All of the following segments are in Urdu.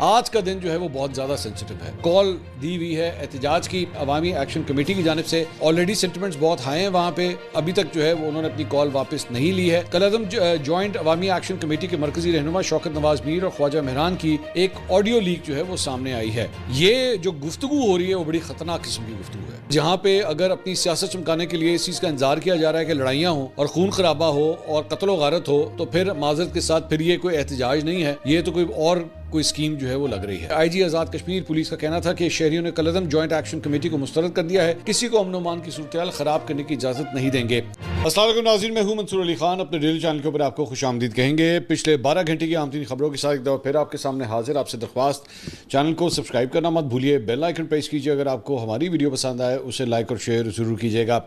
آج کا دن جو ہے وہ بہت زیادہ سینسٹیو ہے. کال دی ہوئی ہے احتجاج کی عوامی ایکشن کمیٹی کی جانب سے. آلریڈی سینٹیمنٹس بہت ہائی ہیں وہاں پہ. ابھی تک جو ہے وہ انہوں نے اپنی کال واپس نہیں لی ہے. کالعدم جوائنٹ عوامی ایکشن کمیٹی کے مرکزی رہنما شوکت نواز میر اور خواجہ مہران کی ایک آڈیو لیک جو ہے وہ سامنے آئی ہے. یہ جو گفتگو ہو رہی ہے وہ بڑی خطرناک قسم کی گفتگو ہے, جہاں پہ اگر اپنی سیاست چمکانے کے لیے اس چیز کا انتظار کیا جا رہا ہے کہ لڑائیاں ہوں اور خون خرابہ ہو اور قتل و غارت ہو, تو پھر معذرت کے ساتھ پھر یہ کوئی احتجاج نہیں ہے, یہ تو کوئی اسکیم جو ہے وہ لگ رہی ہے. آئی جی آزاد کشمیر پولیس کا کہنا تھا کہ شہریوں نے کالعدم جوائنٹ ایکشن کمیٹی کو مسترد کر دیا ہے, کسی کو امن و امان کی صورتحال خراب کرنے کی اجازت نہیں دیں گے. السلام علیکم ناظرین, میں ہوں منصور علی خان. اپنے ڈیلی چینل کے اوپر آپ کو خوش آمدید کہیں گے. پچھلے 12 گھنٹے کی عام خبروں کے ساتھ ایک دفعہ پھر آپ کے سامنے حاضر. آپ سے درخواست, چینل کو سبسکرائب کرنا مت بھولیے, بیل آئیکن پریس کیجیے. اگر آپ کو ہماری ویڈیو پسند آئے اسے لائک اور شیئر ضرور کیجیے گا.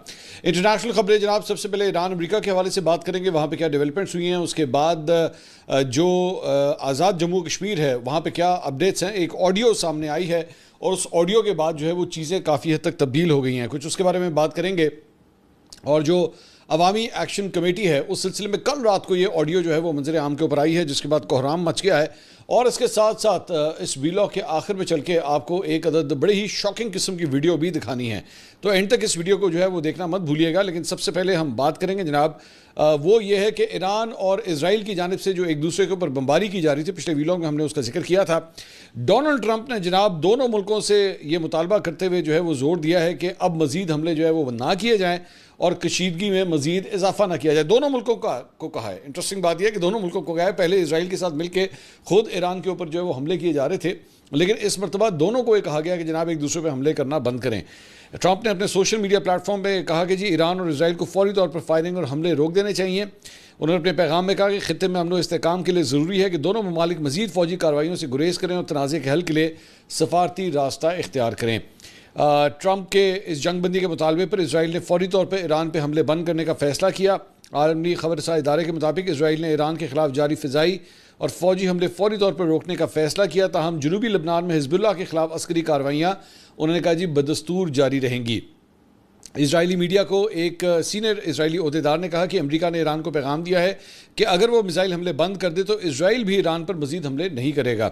انٹرنیشنل خبریں جناب, سب سے پہلے ایران امریکہ کے حوالے سے بات کریں گے, وہاں پہ کیا ڈیولپمنٹس ہوئی ہیں. اس کے بعد جو آزاد جموں کشمیر ہے وہاں پہ کیا اپڈیٹس ہیں. ایک آڈیو سامنے آئی ہے اور اس آڈیو کے بعد جو ہے وہ چیزیں کافی حد تک تبدیل ہو گئی ہیں کچھ, اس کے بارے میں بات کریں گے. اور جو عوامی ایکشن کمیٹی ہے اس سلسلے میں کل رات کو یہ آڈیو جو ہے وہ منظر عام کے اوپر آئی ہے, جس کے بعد کوہرام مچ گیا ہے. اور اس کے ساتھ ساتھ اس ویلاگ کے آخر میں چل کے آپ کو ایک عدد بڑی ہی شاکنگ قسم کی ویڈیو بھی دکھانی ہے, تو اینڈ تک اس ویڈیو کو جو ہے وہ دیکھنا مت بھولیے گا. لیکن سب سے پہلے ہم بات کریں گے جناب, وہ یہ ہے کہ ایران اور اسرائیل کی جانب سے جو ایک دوسرے کے اوپر بمباری کی جا رہی تھی, پچھلے ویلاگ میں ہم نے اس کا ذکر کیا تھا. ڈونلڈ ٹرمپ نے جناب دونوں ملکوں سے یہ مطالبہ کرتے ہوئے جو ہے وہ زور دیا ہے کہ اب مزید حملے جو ہے وہ نہ کیے جائیں اور کشیدگی میں مزید اضافہ نہ کیا جائے. دونوں ملکوں کو کہا ہے. انٹرسٹنگ بات یہ ہے کہ دونوں ملکوں کو کہا ہے. پہلے اسرائیل کے ساتھ مل کے خود ایران کے اوپر جو ہے وہ حملے کیے جا رہے تھے, لیکن اس مرتبہ دونوں کو یہ کہا گیا کہ جناب ایک دوسرے پہ حملے کرنا بند کریں. ٹرمپ نے اپنے سوشل میڈیا پلیٹ فارم پہ کہا کہ جی ایران اور اسرائیل کو فوری طور پر فائرنگ اور حملے روک دینے چاہیے. انہوں نے اپنے پیغام میں کہا کہ خطے میں امن و استحکام کے لیے ضروری ہے کہ دونوں ممالک مزید فوجی کارروائیوں سے گریز کریں اور تنازع کے حل کے لیے سفارتی راستہ اختیار کریں. ٹرمپ کے اس جنگ بندی کے مطالبے پر اسرائیل نے فوری طور پر ایران پہ حملے بند کرنے کا فیصلہ کیا. عالمی خبر رساں ادارے کے مطابق اسرائیل نے ایران کے خلاف جاری فضائی اور فوجی حملے فوری طور پر روکنے کا فیصلہ کیا. تاہم جنوبی لبنان میں حزب اللہ کے خلاف عسکری کارروائیاں انہوں نے کہا جی بدستور جاری رہیں گی. اسرائیلی میڈیا کو ایک سینئر اسرائیلی عہدیدار نے کہا کہ امریکہ نے ایران کو پیغام دیا ہے کہ اگر وہ میزائل حملے بند کر دے تو اسرائیل بھی ایران پر مزید حملے نہیں کرے گا.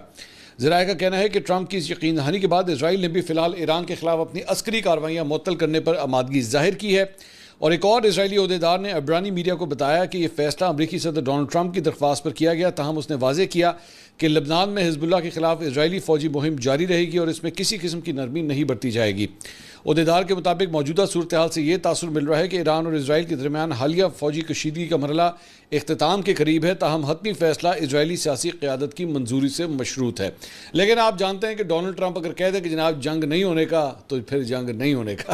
ذرائع کا کہنا ہے کہ ٹرمپ کی اس یقین دہانی کے بعد اسرائیل نے بھی فی الحال ایران کے خلاف اپنی عسکری کارروائیاں معطل کرنے پر آمادگی ظاہر کی ہے. اور ایک اور اسرائیلی عہدیدار نے عبرانی میڈیا کو بتایا کہ یہ فیصلہ امریکی صدر ڈونلڈ ٹرمپ کی درخواست پر کیا گیا. تاہم اس نے واضح کیا کہ لبنان میں حزب اللہ کے خلاف اسرائیلی فوجی مہم جاری رہے گی اور اس میں کسی قسم کی نرمی نہیں برتی جائے گی. عہدیدار کے مطابق موجودہ صورتحال سے یہ تاثر مل رہا ہے کہ ایران اور اسرائیل کے درمیان حالیہ فوجی کشیدگی کا مرحلہ اختتام کے قریب ہے. تاہم حتمی فیصلہ اسرائیلی سیاسی قیادت کی منظوری سے مشروط ہے. لیکن آپ جانتے ہیں کہ ڈونلڈ ٹرمپ اگر کہہ دے کہ جناب جنگ نہیں ہونے کا تو پھر جنگ نہیں ہونے کا.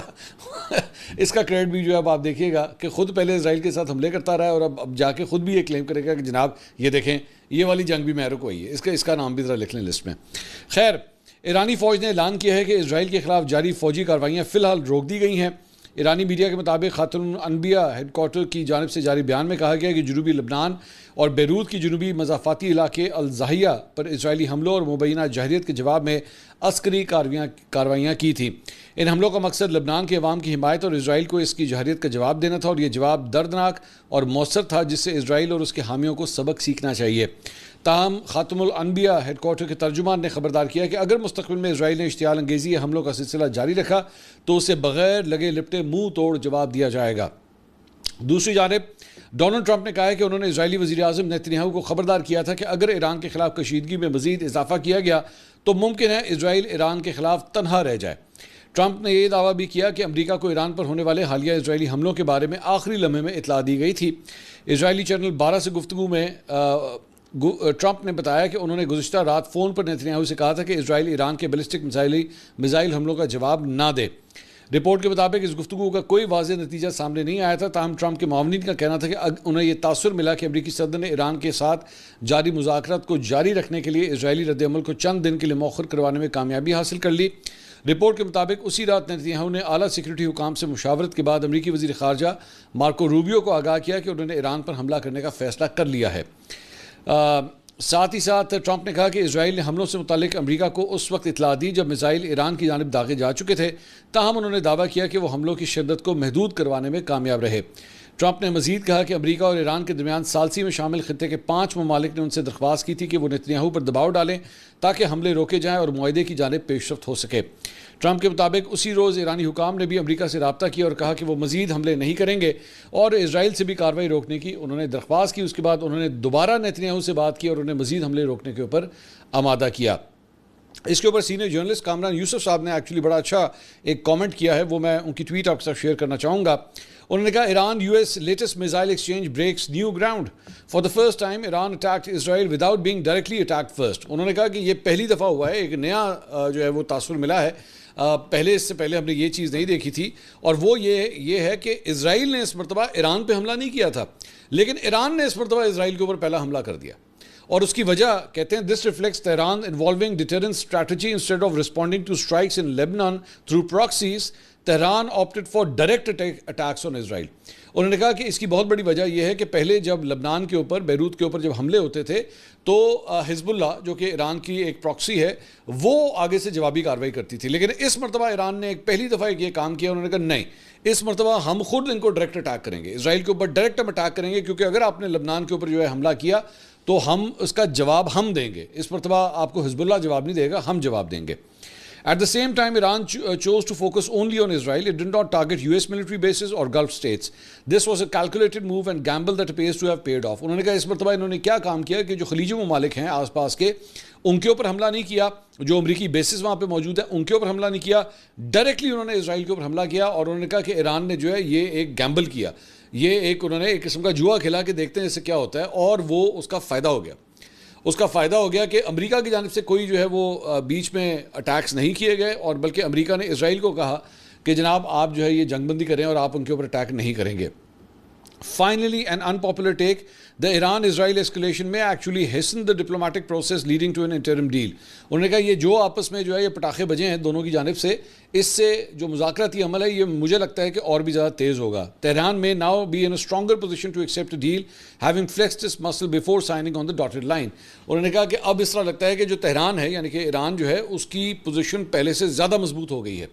اس کا کریڈٹ بھی جو ہے اب آپ دیکھیے گا کہ خود پہلے اسرائیل کے ساتھ حملے کرتا رہا ہے اور اب جا کے خود بھی یہ کلیم کرے گا کہ جناب یہ دیکھیں یہ والی جنگ بھی محرک ہوئی ہے. اس کا نام بھی ذرا لکھ لیں لسٹ میں. خیر, ایرانی فوج نے اعلان کیا ہے کہ اسرائیل کے خلاف جاری فوجی کارروائیاں فی الحال روک دی گئی ہیں. ایرانی میڈیا کے مطابق خاتون الانبیاء ہیڈ کوارٹر کی جانب سے جاری بیان میں کہا گیا کہ جنوبی لبنان اور بیروت کی جنوبی مضافاتی علاقے الزاہیہ پر اسرائیلی حملوں اور مبینہ جہریت کے جواب میں عسکری کارروائیاں کی تھیں. ان حملوں کا مقصد لبنان کے عوام کی حمایت اور اسرائیل کو اس کی جہریت کا جواب دینا تھا, اور یہ جواب دردناک اور مؤثر تھا جس سے اسرائیل اور اس کے حامیوں کو سبق سیکھنا چاہیے. تاہم خاتم الانبیاء ہیڈ کوارٹر کے ترجمان نے خبردار کیا کہ اگر مستقبل میں اسرائیل نے اشتعال انگیزی یا حملوں کا سلسلہ جاری رکھا تو اسے بغیر لگے لپٹے منہ توڑ جواب دیا جائے گا. دوسری جانب ڈونلڈ ٹرمپ نے کہا ہے کہ انہوں نے اسرائیلی وزیر اعظم نیتنیاہو کو خبردار کیا تھا کہ اگر ایران کے خلاف کشیدگی میں مزید اضافہ کیا گیا تو ممکن ہے اسرائیل ایران کے خلاف تنہا رہ جائے. ٹرمپ نے یہ دعویٰ بھی کیا کہ امریکہ کو ایران پر ہونے والے حالیہ اسرائیلی حملوں کے بارے میں آخری لمحے میں اطلاع دی گئی تھی. اسرائیلی چینل 12 سے گفتگو میں ٹرمپ نے بتایا کہ انہوں نے گزشتہ رات فون پر نیتنیاہو سے کہا تھا کہ اسرائیل ایران کے بیلسٹک میزائل حملوں کا جواب نہ دے. رپورٹ کے مطابق اس گفتگو کا کوئی واضح نتیجہ سامنے نہیں آیا تھا. تاہم ٹرمپ کے معاونین کا کہنا تھا کہ انہیں یہ تاثر ملا کہ امریکی صدر نے ایران کے ساتھ جاری مذاکرات کو جاری رکھنے کے لیے اسرائیلی رد عمل کو چند دن کے لیے مؤخر کروانے میں کامیابی حاصل کر لی. رپورٹ کے مطابق اسی رات نیتنیاہو نے اعلیٰ سیکورٹی حکام سے مشاورت کے بعد امریکی وزیر خارجہ مارکو روبیو کو آگاہ کیا کہ انہوں نے ایران پر حملہ کرنے کا فیصلہ کر لیا ہے. ساتھ ہی ساتھ ٹرمپ نے کہا کہ اسرائیل نے حملوں سے متعلق امریکہ کو اس وقت اطلاع دی جب میزائل ایران کی جانب داغے جا چکے تھے. تاہم انہوں نے دعویٰ کیا کہ وہ حملوں کی شدت کو محدود کروانے میں کامیاب رہے. ٹرمپ نے مزید کہا کہ امریکہ اور ایران کے درمیان ثالثی میں شامل خطے کے 5 ممالک نے ان سے درخواست کی تھی کہ وہ نتنیاہو پر دباؤ ڈالیں تاکہ حملے روکے جائیں اور معاہدے کی جانب پیش رفت ہو سکے۔ ٹرمپ کے مطابق اسی روز ایرانی حکام نے بھی امریکہ سے رابطہ کیا اور کہا کہ وہ مزید حملے نہیں کریں گے اور اسرائیل سے بھی کارروائی روکنے کی انہوں نے درخواست کی۔ اس کے بعد انہوں نے دوبارہ نتنیاہو سے بات کی اور انہیں مزید حملے روکنے کے اوپر آمادہ کیا۔ اس کے اوپر سینئر جرنلسٹ کامران یوسف صاحب نے ایکچولی بڑا اچھا ایک کامنٹ کیا ہے، وہ میں ان کی ٹویٹ آپ کے ساتھ شیئر کرنا چاہوں گا۔ انہوں نے کہا Iran U S latest missile exchange breaks new ground for the first time Iran attacked Israel without being directly attacked first. انہوں نے کہا کہ یہ پہلی دفعہ ہوا ہے، ایک نیا جو ہے وہ تاثر ملا ہے، اس سے پہلے ہم نے یہ چیز نہیں دیکھی تھی، اور وہ یہ ہے کہ اسرائیل نے اس مرتبہ ایران پہ حملہ نہیں کیا تھا، لیکن ایران نے اس مرتبہ اسرائیل کے اوپر پہلا حملہ کر دیا، اور اس کی وجہ کہتے ہیں this reflects Tehran involving deterrence strategy instead of responding to strikes in Lebanon through proxies Tehran opted for direct attacks on Israel. انہوں نے کہا کہ اس کی بہت بڑی وجہ یہ ہے کہ پہلے جب لبنان کے اوپر، بیروت کے اوپر جب حملے ہوتے تھے تو حزب اللہ جو کہ ایران کی ایک پراکسی ہے وہ آگے سے جوابی کارروائی کرتی تھی، لیکن اس مرتبہ ایران نے ایک پہلی دفعہ یہ کام کیا۔ انہوں نے کہا نہیں، اس مرتبہ ہم خود ان کو ڈائریکٹ اٹیک کریں گے، اسرائیل کے اوپر ڈائریکٹ ہم اٹیک کریں گے، کیونکہ اگر آپ نے لبنان کے اوپر جو ہے حملہ کیا تو ہم اس کا جواب ہم دیں گے، اس مرتبہ آپ کو حزب اللہ جواب نہیں دے گا، ہم جواب دیں گے۔ At the same time, Iran chose to focus only on Israel. It did not target US military bases or Gulf states. This was a calculated move and gamble that appears to have paid off. انہوں نے کہا اس مرتبہ انہوں نے کیا کام کیا کہ جو خلیجی ممالک ہیں آس پاس کے، ان کے اوپر حملہ نہیں کیا، جو امریکی بیسز وہاں پہ موجود ہیں ان کے اوپر حملہ نہیں کیا، ڈائریکٹلی انہوں نے اسرائیل کے اوپر حملہ کیا، اور انہوں نے کہا کہ ایران نے جو ہے یہ ایک گیمبل کیا، یہ انہوں نے ایک قسم کا جوا کھیلا کہ دیکھتے ہیں اس سے کیا ہوتا ہے، اور وہ اس کا فائدہ ہو گیا۔ اس کا فائدہ ہو گیا کہ امریکہ کی جانب سے کوئی جو ہے وہ بیچ میں اٹیکس نہیں کیے گئے، اور بلکہ امریکہ نے اسرائیل کو کہا کہ جناب آپ جو ہے یہ جنگ بندی کریں اور آپ ان کے اوپر اٹیک نہیں کریں گے۔ Finally, an unpopular take, the Iran-Israel escalation may actually hasten the diplomatic process leading to an interim deal. انہوں نے کہا یہ جو آپس میں جو ہے یہ پٹاخے بجے ہیں دونوں کی جانب سے، اس سے جو مذاکراتی عمل ہے یہ مجھے لگتا ہے کہ اور بھی زیادہ تیز ہوگا۔ Tehran may now be in a stronger position to accept a deal, having flexed its muscle before signing on the dotted line. انہوں نے کہا کہ اب اس طرح لگتا ہے کہ جو تہران ہے یعنی کہ ایران جو ہے اس کی پوزیشن پہلے سے زیادہ مضبوط ہو گئی ہے،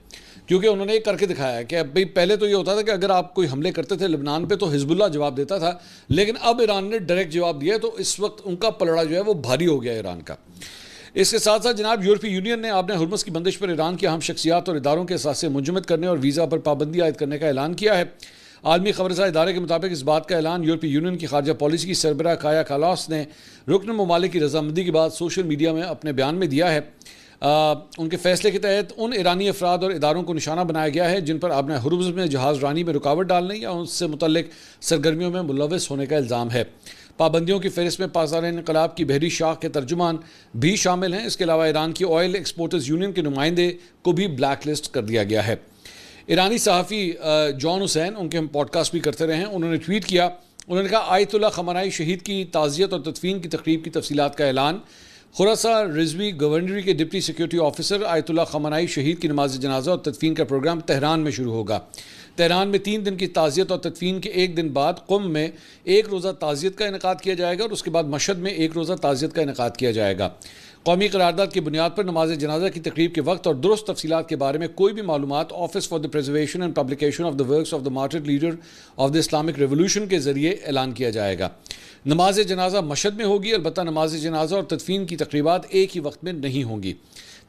کیونکہ انہوں نے یہ کر کے دکھایا کہ بھئی پہلے تو یہ ہوتا تھا کہ اگر آپ کوئی حملے کرتے تھے لبنان پہ تو حزب اللہ جواب دیتا تھا، لیکن اب ایران نے ڈائریکٹ جواب دیا ہے، تو اس وقت ان کا پلڑا جو ہے وہ بھاری ہو گیا ایران کا۔ اس کے ساتھ ساتھ جناب یورپی یونین نے آپ نے ہرمز کی بندش پر ایران کی اہم شخصیات اور اداروں کے اثاثے منجمد کرنے اور ویزا پر پابندی عائد کرنے کا اعلان کیا ہے۔ عالمی خبر رساں ادارے کے مطابق اس بات کا اعلان یورپی یونین کی خارجہ پالیسی کی سربراہ کایا کالاس نے رکن ممالک کی رضامندی کے بعد سوشل میڈیا میں اپنے بیان میں دیا ہے۔ ان کے فیصلے کے تحت ان ایرانی افراد اور اداروں کو نشانہ بنایا گیا ہے جن پر آبنہ ہرمز میں جہاز رانی میں رکاوٹ ڈالنے یا ان سے متعلق سرگرمیوں میں ملوث ہونے کا الزام ہے۔ پابندیوں کی فہرست میں پاسدار انقلاب کی بحری شاخ کے ترجمان بھی شامل ہیں۔ اس کے علاوہ ایران کی آئل ایکسپورٹرز یونین کے نمائندے کو بھی بلیک لسٹ کر دیا گیا ہے۔ ایرانی صحافی جان حسین، ان کے ہم پوڈ کاسٹ بھی کرتے رہے ہیں، انہوں نے ٹویٹ کیا، انہوں نے کہا آیت اللہ خامنائی شہید کی تعزیت اور تدفین کی تقریب کی تفصیلات کا اعلان۔ خراساں رضوی گورنری کے ڈپٹی سیکیورٹی آفیسر آیت اللہ خامنائی شہید کی نماز جنازہ اور تدفین کا پروگرام تہران میں شروع ہوگا۔ تہران میں 3 دن کی تعزیت اور تدفین کے 1 دن بعد قم میں 1 روزہ تعزیت کا انعقاد کیا جائے گا، اور اس کے بعد مشہد میں 1 روزہ تعزیت کا انعقاد کیا جائے گا۔ قومی قرارداد کی بنیاد پر نماز جنازہ کی تقریب کے وقت اور درست تفصیلات کے بارے میں کوئی بھی معلومات office for the preservation and publication of the works of the martyred leader of the Islamic revolution کے ذریعے اعلان کیا جائے گا۔ نماز جنازہ مشہد میں ہوگی، البتہ نماز جنازہ اور تدفین کی تقریبات ایک ہی وقت میں نہیں ہوں گی۔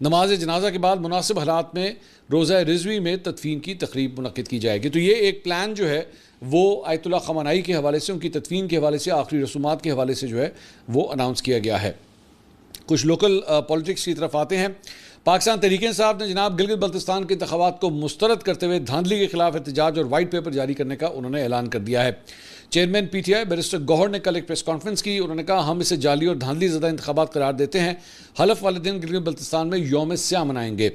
نماز جنازہ کے بعد مناسب حالات میں روزہ رضوی میں تدفین کی تقریب منعقد کی جائے گی۔ تو یہ ایک پلان جو ہے وہ آیت اللہ خامنائی کے حوالے سے، ان کی تدفین کے حوالے سے، آخری رسومات کے حوالے سے جو ہے وہ اناؤنس کیا گیا ہے۔ کچھ لوکل پولیٹکس کی طرف آتے ہیں۔ پاکستان تحریک انصاف نے جناب گلگت بلتستان کے انتخابات کو مسترد کرتے ہوئے دھاندلی کے خلاف احتجاج اور وائٹ پیپر جاری کرنے کا انہوں نے اعلان کر دیا ہے۔ Chairman P T I barrister Gohar نے کل ایک پریس کانفرنس کی، انہوں نے کہا ہم اسے جعلی اور دھاندلی زدہ انتخابات قرار دیتے ہیں، حلف والے دن گلگت بلتستان میں یوم سیاہ منائیں گے۔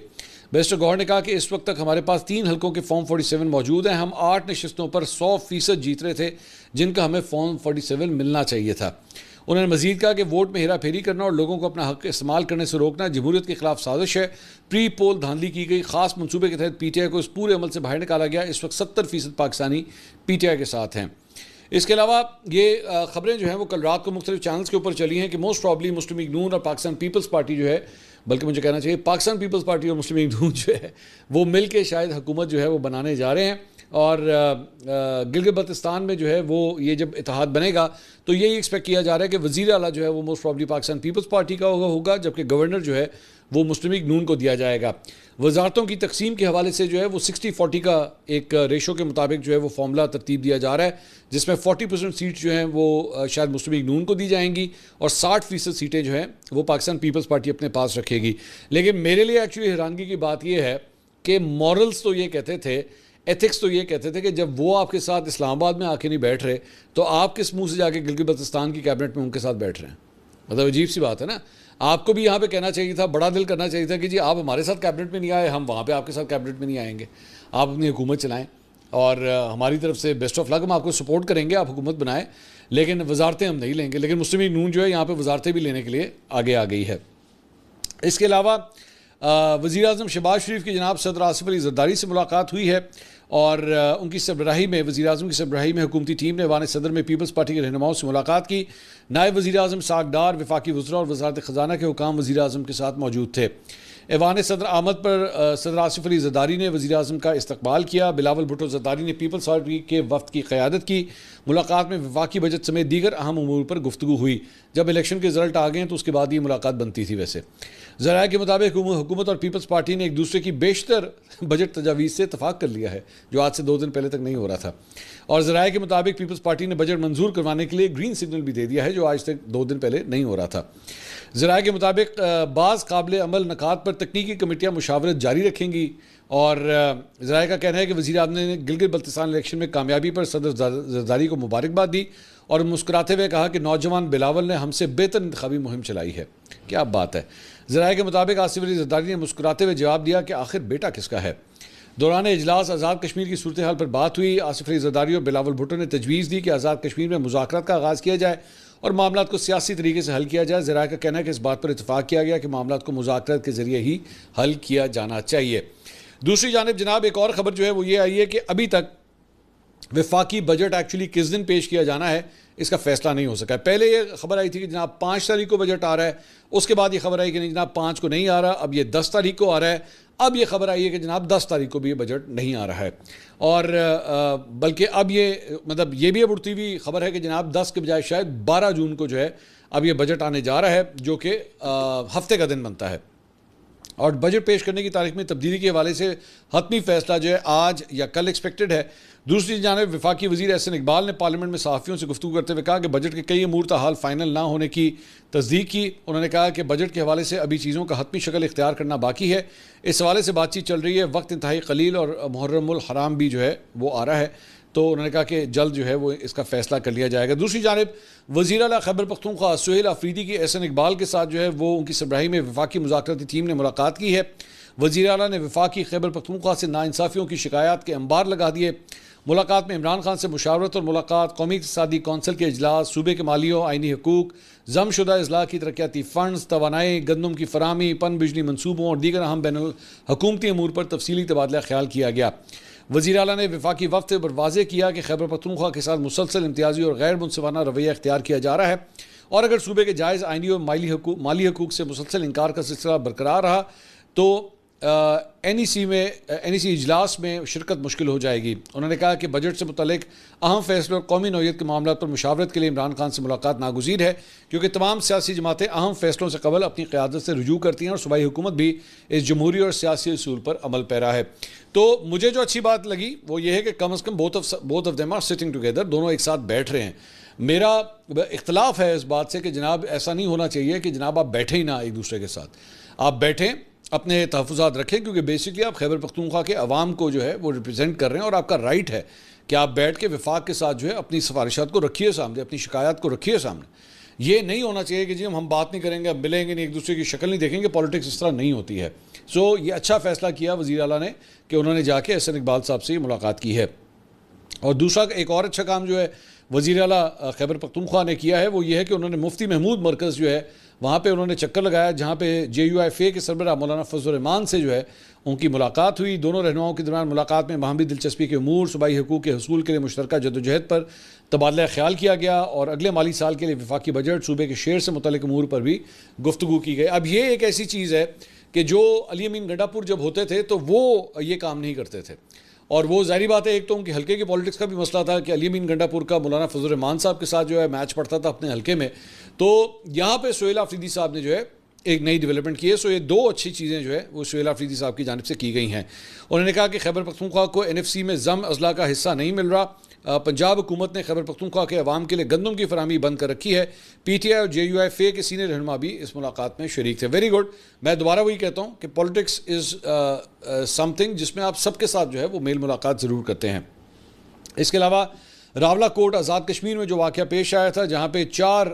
بیرسٹر گوہر نے کہا کہ اس وقت تک ہمارے پاس 3 حلقوں کے فارم 47 موجود ہیں، ہم 8 نشستوں پر 100% جیت رہے تھے جن کا ہمیں فارم 47 ملنا چاہیے تھا۔ انہوں نے مزید کہا کہ ووٹ میں ہیرا پھیری کرنا اور لوگوں کو اپنا حق استعمال کرنے سے روکنا جمہوریت کے خلاف سازش ہے۔ پری پول دھاندلی کی گئی، خاص منصوبے کے تحت پی ٹی آئی کو اس پورے عمل سے باہر نکالا گیا۔ اس وقت 70% پاکستانی پی ٹی آئی کے ساتھ ہیں۔ اس کے علاوہ یہ خبریں جو ہیں وہ کل رات کو مختلف چینلز کے اوپر چلی ہیں کہ موسٹ پرابلی مسلم لیگ نون اور پاکستان پیپلز پارٹی جو ہے بلکہ مجھے کہنا چاہیے پاکستان پیپلز پارٹی اور مسلم لیگ نون جو ہے وہ مل کے شاید حکومت جو ہے وہ بنانے جا رہے ہیں. اور گلگت بلتستان میں جو ہے وہ یہ جب اتحاد بنے گا تو یہی ایکسپیکٹ کیا جا رہا ہے کہ وزیر اعلیٰ جو ہے وہ موسٹ پرابلی پاکستان پیپلز پارٹی کا ہوگا, جبکہ گورنر جو ہے وہ مسلم لیگ نون کو دیا جائے گا. وزارتوں کی تقسیم کے حوالے سے جو ہے وہ 60-40 کا ایک ریشو کے مطابق جو ہے وہ فارمولا ترتیب دیا جا رہا ہے, جس میں 40% سیٹ جو ہیں وہ شاید مسلم لیگ نون کو دی جائیں گی اور 60% سیٹیں جو ہیں وہ پاکستان پیپلز پارٹی اپنے پاس رکھے گی. لیکن میرے لیے ایکچولی حیرانگی کی بات یہ ہے کہ مورلز تو یہ کہتے تھے, ایتھکس تو یہ کہتے تھے کہ جب وہ آپ کے ساتھ اسلام آباد میں آ کے نہیں بیٹھ رہے تو آپ کس منہ سے جا کے گلگت بلتستان کی کیبنٹ میں ان کے ساتھ بیٹھ رہے ہیں. مطلب عجیب سی بات ہے نا. آپ کو بھی یہاں پہ کہنا چاہیے تھا, بڑا دل کرنا چاہیے تھا کہ جی آپ ہمارے ساتھ کیبنٹ میں نہیں آئے, ہم وہاں پہ آپ کے ساتھ کیبنٹ میں نہیں آئیں گے, آپ اپنی حکومت چلائیں اور ہماری طرف سے بیسٹ آف لک, ہم آپ کو سپورٹ کریں گے, آپ حکومت بنائیں, لیکن وزارتیں ہم نہیں لیں گے. لیکن مسلم لیگ نون جو ہے یہاں پہ وزارتیں بھی لینے کے لیے آگے آ گئی ہے. اس کے علاوہ وزیر اعظم شہباز شریف کی جناب صدر آصف علی زرداری سے ملاقات ہوئی ہے اور ان کی سربراہی میں, وزیر اعظم کی سربراہی میں حکومتی ٹیم نے ایوان صدر میں پیپلز پارٹی کے رہنماؤں سے ملاقات کی. نائب وزیر اعظم اسحاق ڈار, وفاقی وزراء اور وزارت خزانہ کے حکام وزیر اعظم کے ساتھ موجود تھے. ایوان صدر آمد پر صدر آصف علی زرداری نے وزیر اعظم کا استقبال کیا. بلاول بھٹو زرداری نے پیپلز پارٹی کے وفد کی قیادت کی. ملاقات میں وفاقی بجٹ سمیت دیگر اہم امور پر گفتگو ہوئی. جب الیکشن کے رزلٹ آ گئے تو اس کے بعد یہ ملاقات بنتی تھی. ویسے ذرائع کے مطابق حکومت اور پیپلز پارٹی نے ایک دوسرے کی بیشتر بجٹ تجاویز سے اتفاق کر لیا ہے, جو آج سے 2 دن پہلے تک نہیں ہو رہا تھا. اور ذرائع کے مطابق پیپلز پارٹی نے بجٹ منظور کروانے کے لیے گرین سگنل بھی دے دیا ہے, جو آج تک 2 دن پہلے نہیں ہو رہا تھا. ذرائع کے مطابق بعض قابل عمل نکات پر تکنیکی کمیٹیاں مشاورت جاری رکھیں گی. اور ذرائع کا کہنا ہے کہ وزیر اعظم نے گلگت بلتستان الیکشن میں کامیابی پر صدر زرداری کو مبارکباد دی اور مسکراتے ہوئے کہا کہ نوجوان بلاول نے ہم سے بہتر انتخابی مہم چلائی ہے. کیا بات ہے. ذرائع کے مطابق آصف علی زرداری نے مسکراتے ہوئے جواب دیا کہ آخر بیٹا کس کا ہے. دوران اجلاس آزاد کشمیر کی صورتحال پر بات ہوئی. آصف علی زرداری اور بلاول بھٹو نے تجویز دی کہ آزاد کشمیر میں مذاکرات کا آغاز کیا جائے اور معاملات کو سیاسی طریقے سے حل کیا جائے. ذرائع کا کہنا ہے کہ اس بات پر اتفاق کیا گیا کہ معاملات کو مذاکرات کے ذریعے ہی حل کیا جانا چاہیے. دوسری جانب جناب ایک اور خبر جو ہے وہ یہ آئی ہے کہ ابھی تک وفاقی بجٹ ایکچولی کس دن پیش کیا جانا ہے اس کا فیصلہ نہیں ہو سکا ہے. پہلے یہ خبر آئی تھی کہ جناب 5 تاریخ کو بجٹ آ رہا ہے, اس کے بعد یہ خبر آئی کہ نہیں جناب 5 کو نہیں آ رہا, اب یہ 10 تاریخ کو آ رہا ہے. اب یہ خبر آئی ہے کہ جناب 10 تاریخ کو بھی یہ بجٹ نہیں آ رہا ہے. اور بلکہ اب یہ مطلب یہ بھی اب اڑتی ہوئی خبر ہے کہ جناب 10 کے بجائے شاید 12 جون کو جو ہے اب یہ بجٹ آنے جا رہا ہے, جو کہ ہفتے کا دن بنتا ہے. اور بجٹ پیش کرنے کی تاریخ میں تبدیلی کے حوالے سے حتمی فیصلہ جو ہے آج یا کل ایکسپیکٹڈ ہے. دوسری جانب وفاقی وزیر احسن اقبال نے پارلیمنٹ میں صحافیوں سے گفتگو کرتے ہوئے کہا کہ بجٹ کے کئی امور تاحال فائنل نہ ہونے کی تصدیق کی. انہوں نے کہا کہ بجٹ کے حوالے سے ابھی چیزوں کا حتمی شکل اختیار کرنا باقی ہے. اس حوالے سے بات چیت چل رہی ہے. وقت انتہائی قلیل اور محرم الحرام بھی جو ہے وہ آ رہا ہے, تو انہوں نے کہا کہ جلد جو ہے وہ اس کا فیصلہ کر لیا جائے گا. دوسری جانب وزیر اعلیٰ خیبر پختونخوا سہیل آفریدی کی احسن اقبال کے ساتھ جو ہے وہ ان کی سربراہی میں وفاقی مذاکراتی ٹیم نے ملاقات کی ہے. وزیر اعلیٰ نے وفاقی خیبر پختونخوا سے ناانصافیوں کی شکایات کے انبار لگا دیے. ملاقات میں عمران خان سے مشاورت اور ملاقات, قومی اقتصادی کونسل کے اجلاس, صوبے کے مالیوں, آئینی حقوق, ضم شدہ اضلاع کی ترقیاتی فنڈز, توانائی, گندم کی فراہمی, پن بجلی منصوبوں اور دیگر اہم بین الحکومتی امور پر تفصیلی تبادلہ خیال کیا گیا. وزیر اعلیٰ نے وفاقی وفد پر واضح کیا کہ خیبر پختونخوا کے ساتھ مسلسل امتیازی اور غیر منصفانہ رویہ اختیار کیا جا رہا ہے, اور اگر صوبے کے جائز آئینی اور مالی حقوق سے مسلسل انکار کا سلسلہ برقرار رہا تو این ای سی اجلاس میں شرکت مشکل ہو جائے گی. انہوں نے کہا کہ بجٹ سے متعلق اہم فیصلوں اور قومی نوعیت کے معاملات پر مشاورت کے لیے عمران خان سے ملاقات ناگزیر ہے, کیونکہ تمام سیاسی جماعتیں اہم فیصلوں سے قبل اپنی قیادت سے رجوع کرتی ہیں اور صوبائی حکومت بھی اس جمہوری اور سیاسی اصول پر عمل پیرا ہے. تو مجھے جو اچھی بات لگی وہ یہ ہے کہ کم از کم both of them are sitting together, دونوں ایک ساتھ بیٹھ رہے ہیں. میرا اختلاف ہے اس بات سے کہ جناب ایسا نہیں ہونا چاہیے کہ جناب آپ بیٹھیں ہی نہ ایک دوسرے کے ساتھ, آپ بیٹھیں, اپنے تحفظات رکھیں, کیونکہ بیسکلی آپ خیبر پختونخوا کے عوام کو جو ہے وہ ریپرزینٹ کر رہے ہیں اور آپ کا رائٹ ہے کہ آپ بیٹھ کے وفاق کے ساتھ جو ہے اپنی سفارشات کو رکھیے سامنے, اپنی شکایات کو رکھیے سامنے. یہ نہیں ہونا چاہیے کہ جی ہم بات نہیں کریں گے, اب ملیں گے نہیں, ایک دوسرے کی شکل نہیں دیکھیں گے. پالیٹکس اس طرح نہیں ہوتی ہے. سو یہ اچھا فیصلہ کیا وزیر اعلیٰ نے کہ انہوں نے جا کے احسن اقبال صاحب سے ملاقات کی ہے. اور دوسرا ایک اور اچھا کام جو ہے وزیر اعلیٰ خیبر پختونخوا نے کیا ہے وہ یہ ہے کہ انہوں نے مفتی محمود مرکز جو ہے وہاں پہ انہوں نے چکر لگایا، جہاں پہ JUIFA کے سربراہ مولانا فضل الرحمان سے جو ہے ان کی ملاقات ہوئی۔ دونوں رہنماؤں کے درمیان ملاقات میں باہمی دلچسپی کے امور، صوبائی حقوق کے حصول کے لیے مشترکہ جدوجہد پر تبادلہ خیال کیا گیا، اور اگلے مالی سال کے لیے وفاقی بجٹ، صوبے کے شیئر سے متعلق امور پر بھی گفتگو کی گئی۔ اب یہ ایک ایسی چیز ہے کہ جو علی امین گنڈا پور جب ہوتے تھے تو وہ یہ کام نہیں کرتے تھے، اور وہ ظاہری بات ہے ایک تو ان کے حلقے کی پولیٹکس کا بھی مسئلہ تھا کہ علی امین گنڈا پور کا مولانا فضل الرحمان صاحب کے ساتھ جو ہے میچ پڑتا تھا اپنے حلقے میں، تو یہاں پہ سہیل آفریدی صاحب نے جو ہے ایک نئی ڈیولپمنٹ کی ہے۔ سو یہ دو اچھی چیزیں جو ہے وہ سہیل آفریدی صاحب کی جانب سے کی گئی ہیں۔ انہوں نے کہا کہ خیبر پختونخوا کو NFC میں ضم اضلاع کا حصہ نہیں مل رہا، پنجاب حکومت نے خیبر پختونخوا کے عوام کے لیے گندم کی فراہمی بند کر رکھی ہے۔ PTI اور JUIFA کے سینئر رہنما بھی اس ملاقات میں شریک تھے۔ ویری گڈ، میں دوبارہ وہی کہتا ہوں کہ پولیٹکس از سم تھنگ جس میں آپ سب کے ساتھ جو ہے وہ میل ملاقات ضرور کرتے ہیں۔ اس کے علاوہ راولہ کوٹ آزاد کشمیر میں جو واقعہ پیش آیا تھا، جہاں پہ 4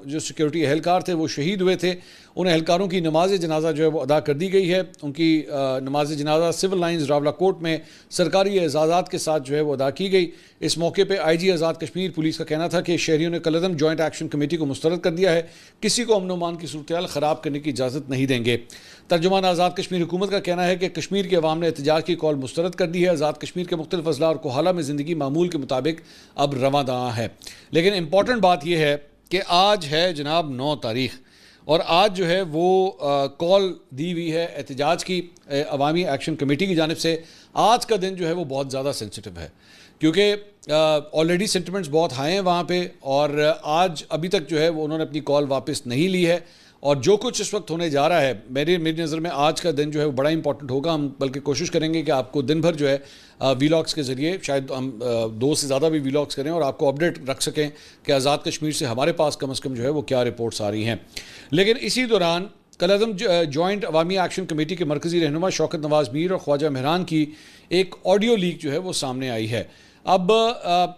جو سیکیورٹی اہلکار تھے وہ شہید ہوئے تھے، ان اہلکاروں کی نماز جنازہ جو ہے وہ ادا کر دی گئی ہے۔ ان کی نماز جنازہ سول لائنز راولہ کوٹ میں سرکاری اعزازات کے ساتھ جو ہے وہ ادا کی گئی۔ اس موقع پہ IG آزاد کشمیر پولیس کا کہنا تھا کہ شہریوں نے کالعدم جوائنٹ ایکشن کمیٹی کو مسترد کر دیا ہے، کسی کو امن و امان کی صورتحال خراب کرنے کی اجازت نہیں دیں گے۔ ترجمان آزاد کشمیر حکومت کا کہنا ہے کہ کشمیر کے عوام نے احتجاج کی کال مسترد کر دی ہے۔ آزاد کشمیر کے مختلف اضلاع اور کوہالہ میں زندگی معمول کے مطابق اب رواں دواں ہے، لیکن امپورٹنٹ بات یہ ہے کہ آج ہے جناب 9 تاریخ، اور آج جو ہے وہ کال دی ہوئی ہے احتجاج کی عوامی ایکشن کمیٹی کی جانب سے۔ آج کا دن جو ہے وہ بہت زیادہ سینسٹیو ہے، کیونکہ آلریڈی سینٹیمنٹس بہت ہائی ہیں وہاں پہ، اور آج ابھی تک جو ہے وہ انہوں نے اپنی کال واپس نہیں لی ہے، اور جو کچھ اس وقت ہونے جا رہا ہے میری نظر میں آج کا دن جو ہے وہ بڑا امپورٹنٹ ہوگا۔ ہم بلکہ کوشش کریں گے کہ آپ کو دن بھر جو ہے ویلاگس کے ذریعے، شاید ہم 2 سے زیادہ بھی ویلاگس کریں اور آپ کو اپڈیٹ رکھ سکیں کہ آزاد کشمیر سے ہمارے پاس کم از کم جو ہے وہ کیا رپورٹس آ رہی ہیں۔ لیکن اسی دوران کالعدم جوائنٹ عوامی ایکشن کمیٹی کے مرکزی رہنما شوکت نواز میر اور خواجہ مہران کی ایک آڈیو لیک جو ہے وہ سامنے آئی ہے۔ اب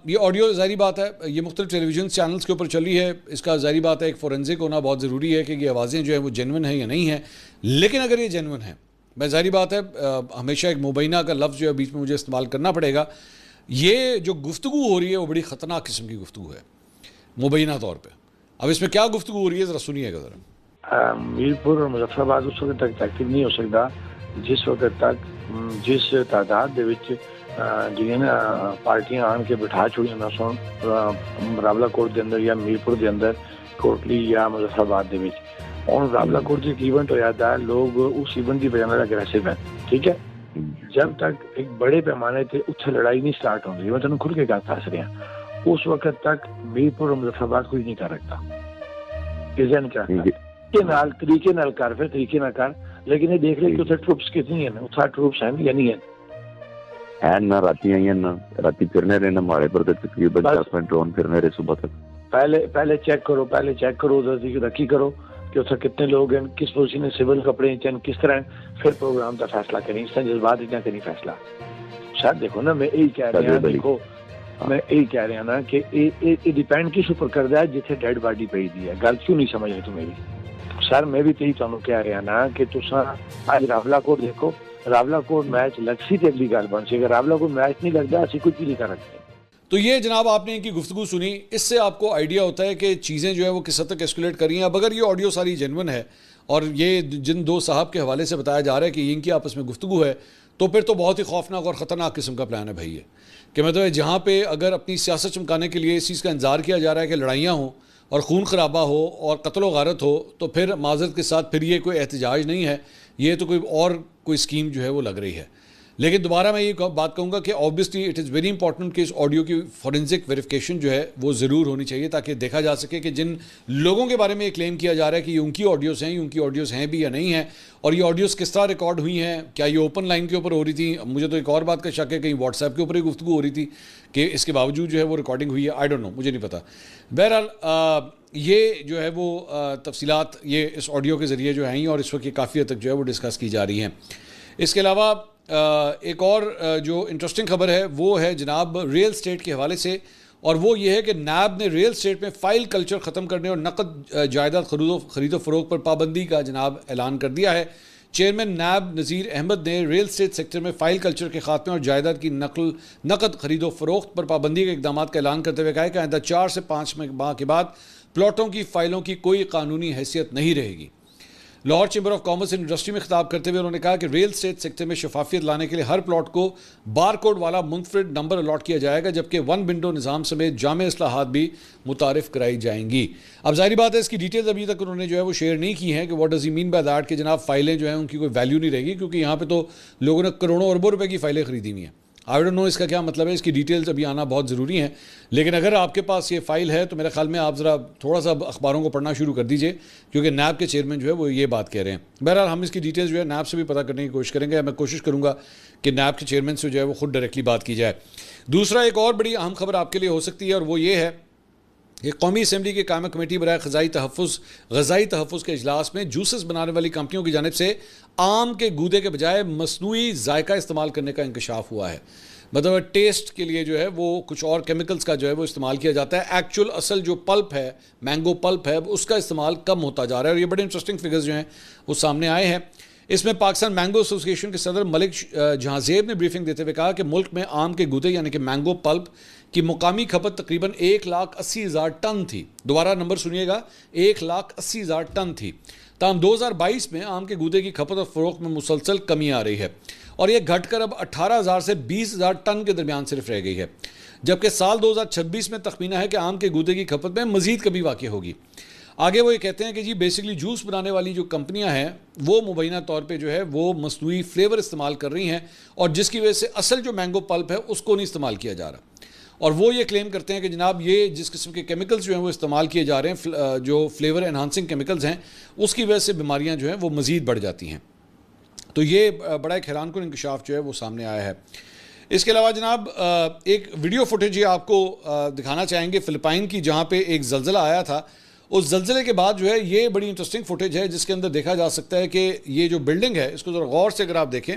یہ آڈیو ظاہری بات ہے یہ مختلف ٹیلی ویژن چینلز کے اوپر چلی ہے، اس کا ظاہری بات ہے ایک فورنزک ہونا بہت ضروری ہے کہ یہ آوازیں جو ہیں وہ جینون ہیں یا نہیں ہیں، لیکن اگر یہ جینون ہیں، میں ظاہری بات ہے ہمیشہ ایک مبینہ کا لفظ جو ہے بیچ میں مجھے استعمال کرنا پڑے گا، یہ جو گفتگو ہو رہی ہے وہ بڑی خطرناک قسم کی گفتگو ہے مبینہ طور پہ۔ اب اس میں کیا گفتگو ہو رہی ہے ذرا سنیے گا ذرا۔ میرپور اور مظفر آباد اس وقت تک ایکٹیو نہیں ہو سکتا جس وقت تک جس تعداد دے وچ جہاں نا پارٹیاں آن کے بٹھا چھوڑیاں نہ سن راولہ کوٹ دے اندر یا میرپور دے اندر کوٹلی یا مظفر آباد دے وچ، اور راولہ کوٹ ایک ایونٹ ہو جاتا ہے، لوگ اس ایونٹ کی وجہ سے اگریسو ہیں، ٹھیک ہے، جب تک ایک بڑے پیمانے تے اتھے لڑائی نہیں سٹارٹ ہوگی، میں تمہیں کھل کے گل دس رہا ہوں، اس وقت تک میرپور اور مظفر آباد کوئی نہیں کر رکھتا، کسی نہیں کرتا، طریقے نال کر، پھر طریقے نہ کر، لیکن یہ دیکھ لیں کہ اتنے ٹروپس کتنی ہیں، اتنا ٹروپس ہیں یا نہیں ہیں، نہ رات آئی نہ رات پھرنے رہے، نہ ماڑے پر تقریباً 10 منٹ ڈرون پھرنے رہے صبح تک۔ پہلے چیک کرو، ادھر رکھی کرو کہ اتنا کتنے لوگ ہیں، کس پوزیشن میں سول کپڑے چین کس طرح ہیں، پھر پروگرام کا فیصلہ کریں، اس طرح جذبات اتنا کریں فیصلہ۔ شاید دیکھو نا، میں یہی کہہ رہا ہوں، دیکھو میں یہی کہہ رہا ہوں نا کہ یہ ڈیپینڈ کس اوپر کرتا ہے جتنے ڈیڈ باڈی پی دی ہے، گل کیوں نہیں سمجھ رہے تمہیں بھی سر؟ میں بھی یہی تمہیں کہہ رہا نا کہ تساں اج راولہ کوٹ دیکھو، راولہ کوٹ میچ لگ سی تو اگلی گل بن سی، اگر راولہ کوٹ میچ نہیں لگتا اسی کچھ بھی نہیں کر رکھتے۔ تو یہ جناب آپ نے ان کی گفتگو سنی، اس سے آپ کو آئیڈیا ہوتا ہے کہ چیزیں جو ہے وہ کس حد تک ایسکولیٹ کر رہی ہیں۔ اب اگر یہ آڈیو ساری جینون ہے اور یہ جن 2 صاحب کے حوالے سے بتایا جا رہا ہے کہ ان کی آپس میں گفتگو ہے، تو پھر تو بہت ہی خوفناک اور خطرناک قسم کا پلان ہے بھائی، یہ کہ مطلب جہاں پہ اگر اپنی سیاست چمکانے کے لیے اس چیز کا انتظار کیا جا رہا ہے کہ لڑائیاں ہوں اور خون خرابہ ہو اور قتل و غارت ہو، تو پھر معذرت کے ساتھ پھر یہ کوئی احتجاج نہیں ہے، یہ تو کوئی اسکیم جو ہے وہ لگ رہی ہے۔ لیکن دوبارہ میں یہ بات کہوں گا کہ obviously it is very important کہ اس آڈیو کی فورنزک ویریفیکیشن جو ہے وہ ضرور ہونی چاہیے، تاکہ دیکھا جا سکے کہ جن لوگوں کے بارے میں یہ کلیم کیا جا رہا ہے کہ یہ ان کی آڈیوز ہیں، یہ ان کی آڈیوز ہیں بھی یا نہیں ہیں، اور یہ آڈیوز کس طرح ریکارڈ ہوئی ہیں، کیا یہ اوپن لائن کے اوپر ہو رہی تھی؟ مجھے تو ایک اور بات کا شک ہے کہیں واٹس ایپ کے اوپر ہی گفتگو ہو رہی تھی کہ اس کے باوجود جو ہے وہ ریکارڈنگ ہوئی ہے، آئی ڈونٹ نو، مجھے نہیں پتا۔ بہرحال یہ جو ہے وہ تفصیلات یہ اس آڈیو کے ذریعے جو ہیں اور اس وقت یہ کافی حد تک جو ہے وہ ڈسکس کی جا رہی ہیں۔ اس کے علاوہ ایک اور جو انٹرسٹنگ خبر ہے وہ ہے جناب ریل اسٹیٹ کے حوالے سے، اور وہ یہ ہے کہ نیب نے ریل اسٹیٹ میں فائل کلچر ختم کرنے اور نقد جائیداد خرید و فروخت پر پابندی کا جناب اعلان کر دیا ہے۔ چیئرمین نیب نذیر احمد نے ریل اسٹیٹ سیکٹر میں فائل کلچر کے خاتمے اور جائیداد کی نقد خرید و فروخت پر پابندی کے اقدامات کا اعلان کرتے ہوئے کہا کہ آئندہ 4 سے 5 ماہ کے بعد پلاٹوں کی فائلوں کی کوئی قانونی حیثیت نہیں رہے گی۔ Lahore chamber of commerce and industry میں خطاب کرتے ہوئے انہوں نے کہا کہ ریل اسٹیٹ سیکٹر میں شفافیت لانے کے لیے ہر پلاٹ کو بار کوڈ والا منفرد نمبر الاٹ کیا جائے گا، جبکہ ون ونڈو نظام سمیت جامع اصلاحات بھی متعارف کرائی جائیں گی۔ اب ظاہری بات ہے اس کی ڈیٹیلز ابھی تک انہوں نے جو ہے وہ شیئر نہیں کی ہیں کہ what does he mean by that کہ جناب فائلیں جو ہیں ان کی کوئی ویلیو نہیں رہے گی، کیونکہ یہاں پہ تو لوگوں نے کروڑوں اربوں روپے کی فائلیں خریدی ہوئی ہیں۔ آئی ڈونٹ نو اس کا کیا مطلب ہے، اس کی ڈیٹیلز ابھی آنا بہت ضروری ہیں، لیکن اگر آپ کے پاس یہ فائل ہے تو میرے خیال میں آپ ذرا تھوڑا سا اخباروں کو پڑھنا شروع کر دیجئے، کیونکہ نیب کے چیئرمین جو ہے وہ یہ بات کہہ رہے ہیں۔ بہرحال ہم اس کی ڈیٹیلز جو ہے نیب سے بھی پتہ کرنے کی کوشش کریں گے، میں کوشش کروں گا کہ نیب کے چیئرمین سے جو ہے وہ خود ڈائریکٹلی بات کی جائے۔ دوسرا ایک اور بڑی اہم خبر آپ کے لیے ہو سکتی ہے، اور وہ یہ ہے کہ قومی اسمبلی کی قائمہ کمیٹی برائے غذائی تحفظ کے اجلاس میں جوسز بنانے والی کمپنیوں کی جانب سے آم کے گودے کے بجائے مصنوعی ذائقہ استعمال کرنے کا انکشاف ہوا ہے۔ مطلب ٹیسٹ کے لیے جو ہے وہ کچھ اور کیمیکلز کا جو ہے وہ استعمال کیا جاتا ہے، ایکچوئل اصل جو پلپ ہے، مینگو پلپ ہے، اس کا استعمال کم ہوتا جا رہا ہے، اور یہ بڑے انٹرسٹنگ فگرز جو ہیں وہ سامنے آئے ہیں۔ اس میں پاکستان مینگو ایسوسی ایشن کے صدر ملک جہاں زیب نے بریفنگ دیتے ہوئے کہا کہ ملک میں آم کے گودے یعنی کہ مینگو پلپ کی مقامی کھپت تقریباً 1,80,000 ٹن تھی۔ دوبارہ نمبر سنیے گا، 1,80,000 ٹن تھی۔ تاہم 2022 میں آم کے گودے کی کھپت اور فروخت میں مسلسل کمی آ رہی ہے، اور یہ گھٹ کر اب 18,000 سے 20,000 ٹن کے درمیان صرف رہ گئی ہے، جبکہ سال 2026 میں تخمینہ ہے کہ آم کے گودے کی کھپت میں مزید کمی واقع ہوگی۔ آگے وہ یہ کہتے ہیں کہ جی بیسیکلی جوس بنانے والی جو کمپنیاں ہیں وہ مبینہ طور پہ جو ہے وہ مصنوعی فلیور استعمال کر رہی ہیں، اور جس کی وجہ سے اصل جو مینگو پلپ ہے اس کو نہیں استعمال کیا جا رہا، اور وہ یہ کلیم کرتے ہیں کہ جناب یہ جس قسم کے کیمیکلز جو ہیں وہ استعمال کیے جا رہے ہیں، جو فلیور انہانسنگ کیمیکلز ہیں، اس کی وجہ سے بیماریاں جو ہیں وہ مزید بڑھ جاتی ہیں۔ تو یہ بڑا ایک حیران کن انکشاف جو ہے وہ سامنے آیا ہے۔ اس کے علاوہ جناب ایک ویڈیو فوٹیج یہ آپ کو دکھانا چاہیں گے فلپائن کی، جہاں پہ ایک زلزلہ آیا تھا۔ اس زلزلے کے بعد جو ہے یہ بڑی انٹرسٹنگ فوٹیج ہے، جس کے اندر دیکھا جا سکتا ہے کہ یہ جو بلڈنگ ہے اس کو ذرا غور سے اگر آپ دیکھیں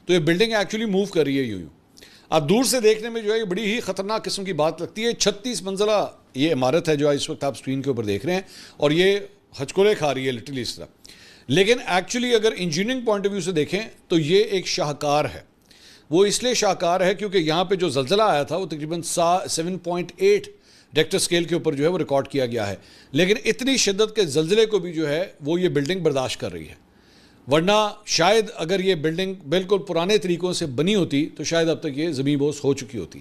تو یہ بلڈنگ ایکچولی موو کر رہی ہے یوں۔ اب دور سے دیکھنے میں جو ہے یہ بڑی ہی خطرناک قسم کی بات لگتی ہے۔ 36 منزلہ یہ عمارت ہے جو اس وقت آپ سکرین کے اوپر دیکھ رہے ہیں، اور یہ ہچکولے کھا رہی ہے لٹرلی اس طرح، لیکن ایکچولی اگر انجینئرنگ پوائنٹ آف ویو سے دیکھیں تو یہ ایک شاہکار ہے۔ وہ اس لیے شاہکار ہے کیونکہ یہاں پہ جو زلزلہ آیا تھا وہ تقریباً 7.8 ریکٹر اسکیل کے اوپر جو ہے وہ ریکارڈ کیا گیا ہے، لیکن اتنی شدت کے زلزلے کو بھی جو ہے وہ یہ بلڈنگ برداشت کر رہی ہے، ورنہ شاید اگر یہ بلڈنگ بالکل پرانے طریقوں سے بنی ہوتی تو شاید اب تک یہ زمین بوس ہو چکی ہوتی۔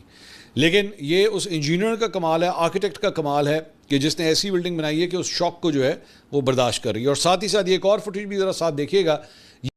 لیکن یہ اس انجینئر کا کمال ہے، آرکیٹیکٹ کا کمال ہے کہ جس نے ایسی بلڈنگ بنائی ہے کہ اس شاک کو جو ہے وہ برداشت کر رہی ہے۔ اور ساتھ ہی ساتھ یہ ایک اور فوٹیج بھی ذرا ساتھ دیکھیے گا